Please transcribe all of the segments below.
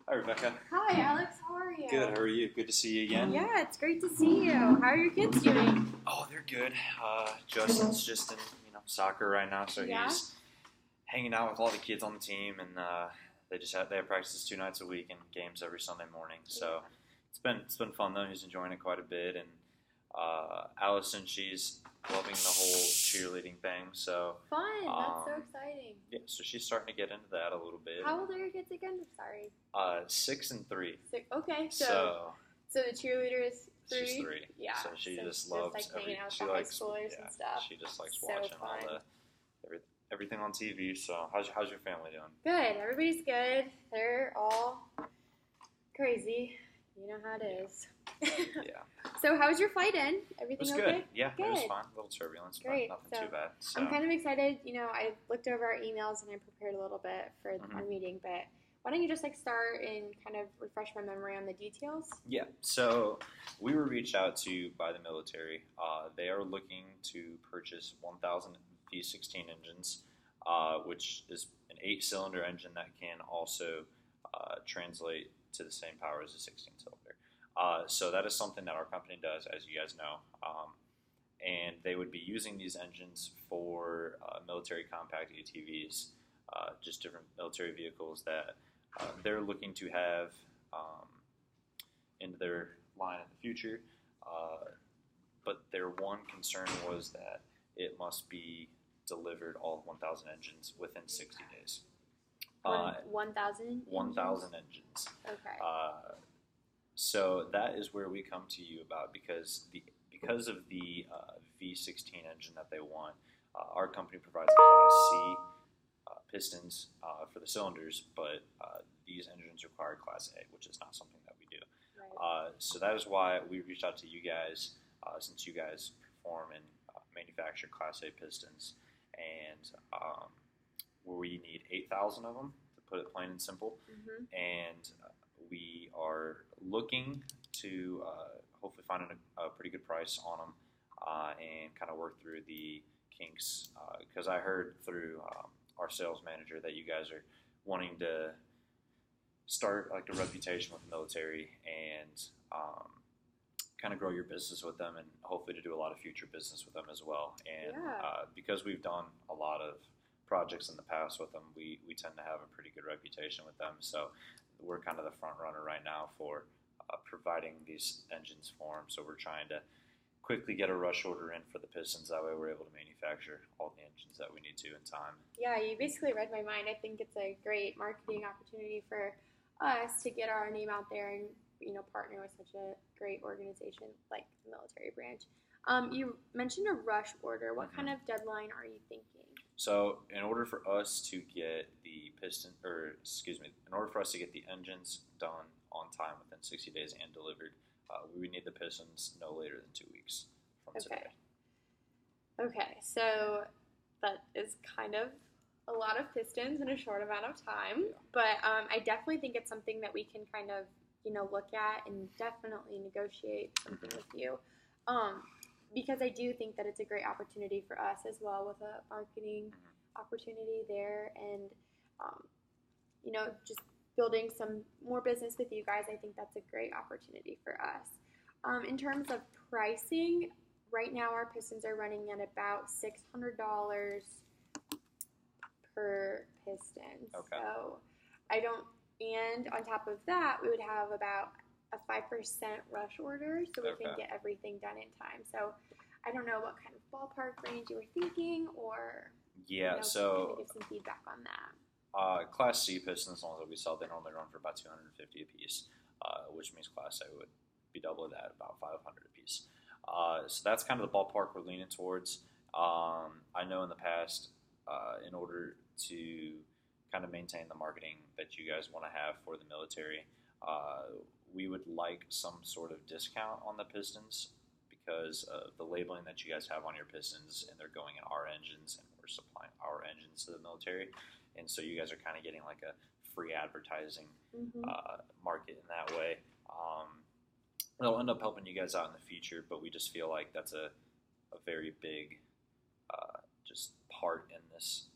Hi, Rebecca. Hi, Alex. How are you? Good. How are you? Good to see you again. Yeah, it's great to see you. How are your kids doing? Oh, they're good. Justin's just in soccer right now, so Yeah? he's hanging out with all the kids on the team, and they have practices 2 nights a week and games every Sunday morning. So it's been fun though. He's enjoying it quite a bit, and Allison, she's loving the whole cheerleading thing. So Fun. That's so exciting. yeah, so she's starting to get into that a little bit. How old are your kids again? Sorry. 6 and 3. Okay, So the cheerleader is 3? she's 3. Yeah. So she just loves like hanging out she with the high likes schoolers and stuff. She just likes So watching fun. all everything on TV. So how's your family doing? Good. Everybody's good. They're all crazy. You know how it is. Yeah. So how was your flight in? It Everything was okay? good. Yeah, Good. it was fine. A little turbulence, Great. but nothing So, too bad. So. I'm kind of excited. I looked over our emails and I prepared a little bit for our meeting, but why don't you just start and kind of refresh my memory on the details? Yeah. So we were reached out to by the military. They are looking to purchase 1,000 V16 engines, which is an 8-cylinder engine that can also translate to the same power as a 16-cylinder. So that is something that our company does, as you guys know. And they would be using these engines for military compact ATVs, just different military vehicles that they're looking to have into their line in the future. But their one concern was that it must be delivered, all 1,000 engines, within 60 days. 1,000? 1,000 engines. Okay. So that is where we come to you about because of the V16 engine that they want. Our company provides Class C pistons for the cylinders, but these engines require Class A, which is not something that we do. Right. So that is why we reached out to you guys, since you guys perform and manufacture Class A pistons, and we need 8,000 of them, to put it plain and simple. Mm-hmm. And we are looking to hopefully find a pretty good price on them and kind of work through the kinks. Because I heard through our sales manager that you guys are wanting to start a reputation with the military and kind of grow your business with them, and hopefully to do a lot of future business with them as well. And because we've done a lot of projects in the past with them, we tend to have a pretty good reputation with them. So we're kind of the front runner right now for providing these engines for them. So we're trying to quickly get a rush order in for the pistons. That way we're able to manufacture all the engines that we need to in time. Yeah, you basically read my mind. I think it's a great marketing opportunity for us to get our name out there and partner with such a great organization like the military branch. You mentioned a rush order. What kind of deadline are you thinking? So in order for us to get the in order for us to get the engines done on time within 60 days and delivered, we would need the pistons no later than 2 weeks from today. Okay, so that is kind of a lot of pistons in a short amount of time, but I definitely think it's something that we can kind of look at and definitely negotiate something with you. Because I do think that it's a great opportunity for us as well, with a marketing opportunity there, and just building some more business with you guys. I think that's a great opportunity for us. In terms of pricing, right now our pistons are running at about $600 per piston. Okay. So and on top of that, we would have about a 5% rush order, so we can get everything done in time. So I don't know what kind of ballpark range you were thinking, or so give some feedback on that. Class C pistons, as long as we sell, they normally run for about $250 a piece, which means Class A would be double that, about $500 a piece. So that's kind of the ballpark we're leaning towards. I know in the past, in order to kind of maintain the marketing that you guys want to have for the military, we would like some sort of discount on the pistons because of the labeling that you guys have on your pistons, and they're going in our engines, and we're supplying our engines to the military. And so you guys are kind of getting like a free advertising market in that way. It'll end up helping you guys out in the future, but we just feel like that's a very big just part in this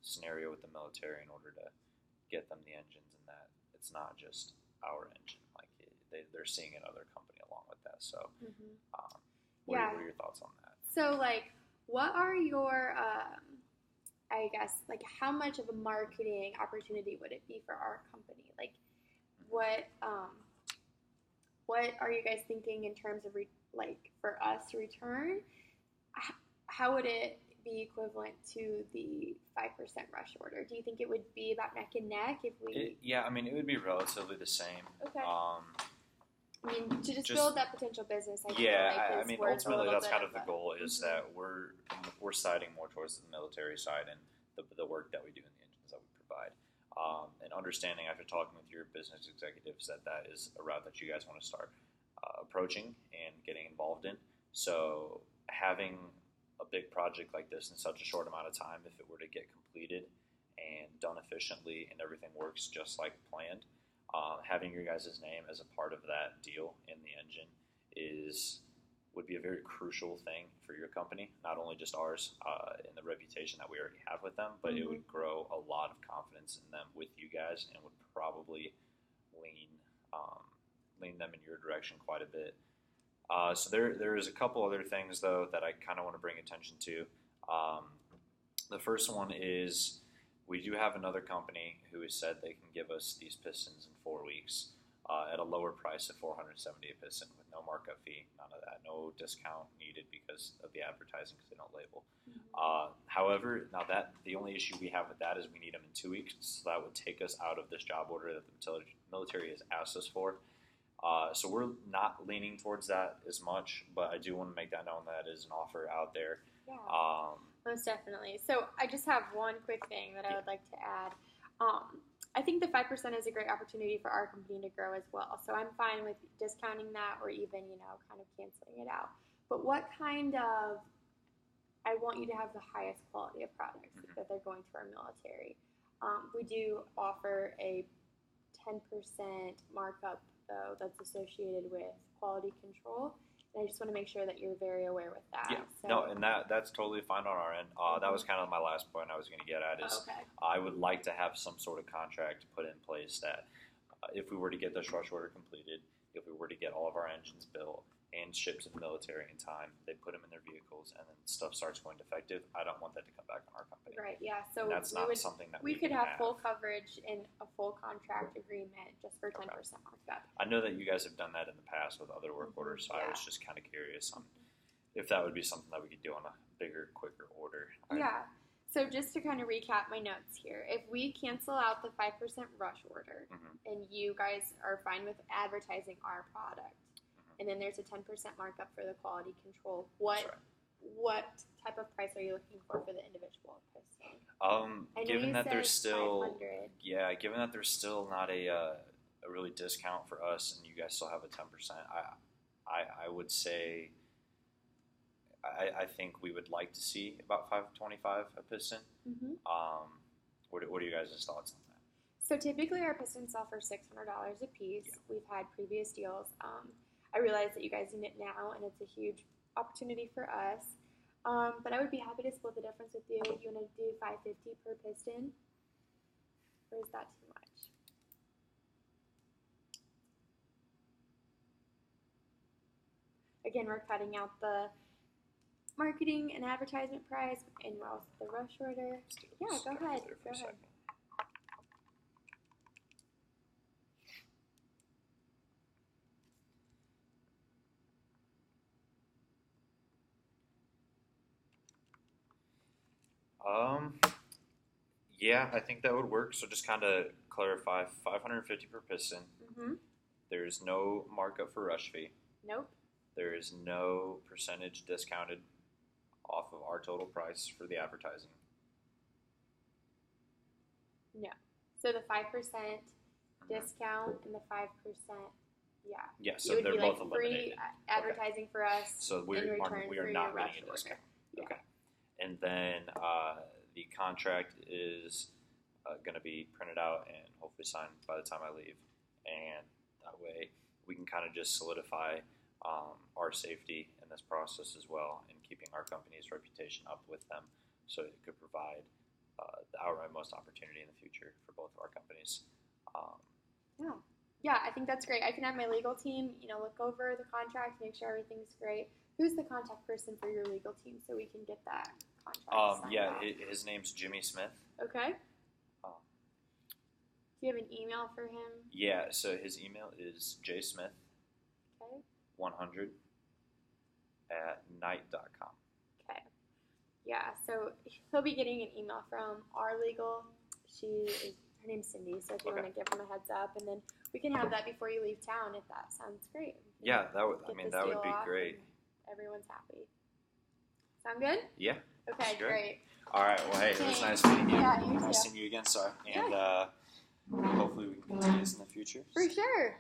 scenario with the military in order to get them the engines and that. it's not just our engine. Like they're seeing another company along with that. So, what are your thoughts on that? So, like, what are your, I guess, like, how much of a marketing opportunity would it be for our company? Like, what are you guys thinking in terms of for us to return? How would it be equivalent to the 5% rush order? Do you think it would be about neck and neck if we? I mean, it would be relatively the same. Okay. I mean, to just build that potential business. I mean, ultimately, that's kind of the goal is that we're siding more towards the military side and the work that we do in the engines that we provide. And understanding after talking with your business executives that is a route that you guys want to start approaching and getting involved in. So having a big project like this in such a short amount of time, if it were to get completed and done efficiently and everything works just like planned, having your guys' name as a part of that deal in the engine would be a very crucial thing for your company, not only just ours and the reputation that we already have with them, but it would grow a lot of confidence in them with you guys and would probably lean them in your direction quite a bit. So there's a couple other things, though, that I kind of want to bring attention to. The first one is we do have another company who has said they can give us these pistons in 4 weeks at a lower price of $470 a piston with no markup fee, none of that, no discount needed because of the advertising because they don't label. However, now the only issue we have with that is we need them in 2 weeks, so that would take us out of this job order that the military has asked us for. So we're not leaning towards that as much, but I do want to make that known that is an offer out there. Yeah, most definitely. So I just have one quick thing that I would like to add. I think the 5% is a great opportunity for our company to grow as well. So I'm fine with discounting that or even, kind of canceling it out. But what kind of, I want you to have the highest quality of products that they're going to our military. We do offer a 10% markup, though, that's associated with quality control. And I just want to make sure that you're very aware with that. Yeah, and that's totally fine on our end. That was kind of my last point I was going to get at is I would like to have some sort of contract put in place that if we were to get this rush order completed, if we were to get all of our engines built and shipped to the military in time, they put them in their vehicles and then stuff starts going defective. I don't want that to come back on our company. Right, yeah. So that's not something that we could have full coverage in a full contract agreement just for 10% markup. I know that you guys have done that in the past with other work orders, so I was just kind of curious on if that would be something that we could do on a bigger, quicker order. Yeah. So just to kind of recap my notes here, if we cancel out the 5% rush order and you guys are fine with advertising our product, and then there's a 10% markup for the quality control, what type of price are you looking for the individual piston? Given that there's still 500. Given that there's still not a really discount for us, and you guys still have a 10%, I would say I think we would like to see about $525 a piston. What are you guys' thoughts on that? So typically our pistons sell for $600 a piece. Yeah. We've had previous deals. I realize that you guys need it now, and it's a huge opportunity for us. But I would be happy to split the difference with you. You want to do $550 per piston, or is that too much? Again, we're cutting out the marketing and advertisement price and also the rush order. Yeah, go ahead. Go ahead. Yeah, I think that would work. So just kind of clarify, $550 per piston. There's no markup for rush fee. Nope. There is no percentage discounted off of our total price for the advertising. No. So the 5% discount and the 5%, yeah. So they're both eliminated. Free advertising for us. So we are not getting a discount. Yeah. Okay. And then the contract is going to be printed out and hopefully signed by the time I leave. And that way we can kind of just solidify our safety in this process as well and keeping our company's reputation up with them so it could provide the outright most opportunity in the future for both of our companies. Yeah, I think that's great. I can have my legal team, look over the contract, make sure everything's great. Who's the contact person for your legal team so we can get that contract signed off? His name's Jimmy Smith. Okay. Do you have an email for him? Yeah, so his email is jsmith100 @night.com. Okay. Yeah, so he'll be getting an email from our legal. Her name's Cindy, so if you want to give him a heads up, and then we can have that before you leave town, if that sounds great. Yeah, that would be great. Everyone's happy. Sound good? Yeah. Okay, great. All right, well, hey, it was nice meeting you. Yeah, you nice too. seeing you again, sorry. And hopefully we can continue this in the future. For sure.